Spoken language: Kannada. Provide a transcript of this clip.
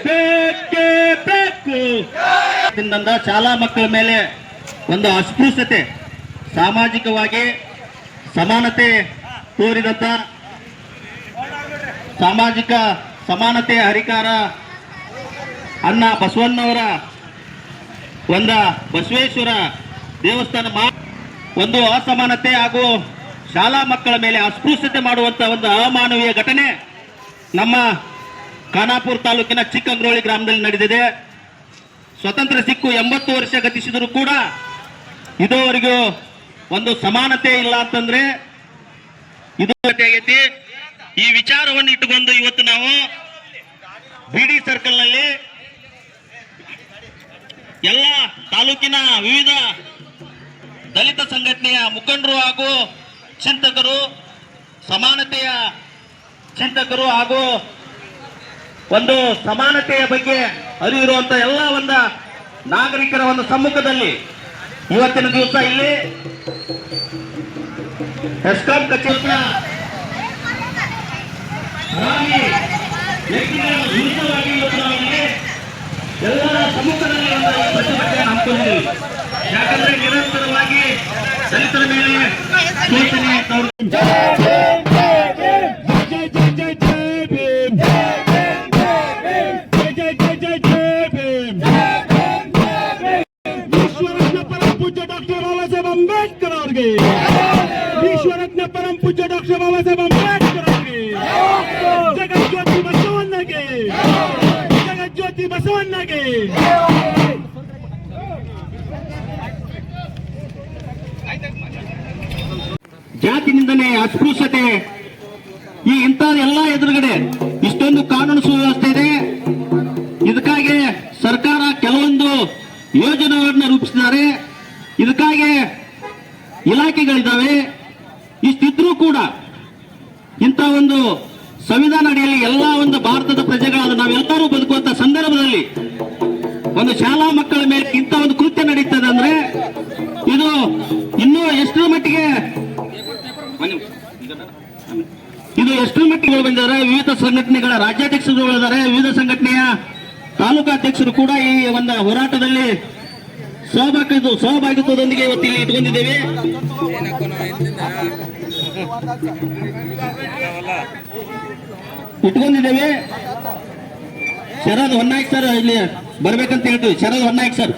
ಬೇಕೇ ಬೇಕು. ಶಾಲಾ ಮಕ್ಕಳ ಮೇಲೆ ಒಂದು ಅಸ್ಪೃಶ್ಯತೆ, ಸಾಮಾಜಿಕವಾಗಿ ಸಮಾನತೆ ತೋರಿದಂತ, ಸಾಮಾಜಿಕ ಸಮಾನತೆ ಹರಿಕಾರ ಅಣ್ಣ ಬಸವಣ್ಣವರ ಬಸವೇಶ್ವರ ದೇವಸ್ಥಾನ ಒಂದು ಅಸಮಾನತೆ ಹಾಗೂ ಶಾಲಾ ಮಕ್ಕಳ ಮೇಲೆ ಅಸ್ಪೃಶ್ಯತೆ ಮಾಡುವಂತ ಒಂದು ಅಮಾನವೀಯ ಘಟನೆ ನಮ್ಮ ಖಾನಾಪುರ ತಾಲೂಕಿನ ಚಿಕ್ಕಂಗ್ರೋಳಿ ಗ್ರಾಮದಲ್ಲಿ ನಡೆದಿದೆ. ಸ್ವತಂತ್ರ ಸಿಕ್ಕು 80 ವರ್ಷ ಗತಿಸಿದರೂ ಕೂಡ ಇದುವರೆಗೂ ಒಂದು ಸಮಾನತೆ ಇಲ್ಲ ಅಂತಂದ್ರೆ ಇದು ಆಗೈತಿ. ಈ ವಿಚಾರವನ್ನು ಇಟ್ಟುಕೊಂಡು ಇವತ್ತು ನಾವು ಬಿಡಿ ಸರ್ಕಲ್ ನಲ್ಲಿ ಎಲ್ಲ ತಾಲೂಕಿನ ವಿವಿಧ ದಲಿತ ಸಂಘಟನೆಯ ಮುಖಂಡರು ಹಾಗೂ ಚಿಂತಕರು, ಸಮಾನತೆಯ ಚಿಂತಕರು ಹಾಗೂ ಒಂದು ಸಮಾನತೆಯ ಬಗ್ಗೆ ಅರಿವಿರುವಂತ ಎಲ್ಲ ಒಂದು ನಾಗರಿಕರ ಒಂದು ಸಮ್ಮುಖದಲ್ಲಿ ಇವತ್ತಿನ ದಿವಸ ಇಲ್ಲಿ ಹೆಸ್ಕಾಂ ಕಚೇರಿಯ ಎಲ್ಲರ ಸಮ್ಮುಖದಲ್ಲಿ ಒಂದು ಪ್ರತಿಭಟನೆ ಹಮ್ಮಿಕೊಂಡಿದ್ದೀವಿ. ಯಾಕಂದ್ರೆ ನಿರಂತರವಾಗಿ ದಲಿತರ ಮೇಲೆ ಶೋಷಣೆ ವಿಶ್ವರತ್ನ ಪರಂ ಪೂಜ್ಯ ಡಾಕ್ಟರ್ ಬಾಬಾ ಸಾಹೇಬ್ ಅಂಬೇಡ್ಕರ್ ಅವರಿಗೆ, ಜಗಜ್ಯೋತಿ ಬಸವಣ್ಣಗೆ, ಜಗಜ್ಯೋತಿ ಬಸವಣ್ಣಗೆ. ಜಾತಿ ನಿಂದನೆ, ಅಸ್ಪೃಶ್ಯತೆ, ಈ ಇಂಥ ಎಲ್ಲ ಎದುರುಗಡೆ ಇಷ್ಟೊಂದು ಕಾನೂನು ಸುವ್ಯವಸ್ಥೆ ಇದೆ. ಇದಕ್ಕಾಗಿ ಸರ್ಕಾರ ಕೆಲವೊಂದು ಯೋಜನೆಗಳನ್ನು ರೂಪಿಸಿದ್ದಾರೆ. ಇದಕ್ಕಾಗಿ ಇಲಾಖೆಗಳಿದ್ದಾವೆ. ಇಷ್ಟಿದ್ರೂ ಕೂಡ ಇಂಥ ಒಂದು ಸಂವಿಧಾನ ಅಡಿಯಲ್ಲಿ ಎಲ್ಲ ಒಂದು ಭಾರತದ ಪ್ರಜೆಗಳಾದ ನಾವೆಲ್ಲರೂ ಬದುಕುವಂತ ಸಂದರ್ಭದಲ್ಲಿ ಒಂದು ಶಾಲಾ ಮಕ್ಕಳ ಮೇಲೆ ಇಂಥ ಒಂದು ಕೃತ್ಯ ನಡೀತದೆ ಅಂದ್ರೆ ಇದು ಇನ್ನೂ ಎಷ್ಟರ ಮಟ್ಟಿಗೆ ಬಂದಿದ್ದಾರೆ. ವಿವಿಧ ಸಂಘಟನೆಗಳ ರಾಜ್ಯಾಧ್ಯಕ್ಷರು ಇದ್ದಾರೆ, ವಿವಿಧ ಸಂಘಟನೆಯ ತಾಲೂಕಾ ಅಧ್ಯಕ್ಷರು ಕೂಡ ಈ ಒಂದು ಹೋರಾಟದಲ್ಲಿ ಸಹಭಾಗಿತ್ವದೊಂದಿಗೆ ಇವತ್ತು ಇಲ್ಲಿ ಇಟ್ಕೊಂಡಿದ್ದೇವೆ. ಶರದ್ ಹೊನ್ನಾಯ್ಕ್ ಸರ್ ಇಲ್ಲಿ ಬರ್ಬೇಕಂತ ಹೇಳ್ತೀವಿ. ಶರದ್ ಹೊನ್ನಾಯ್ಕ್ ಸರ್.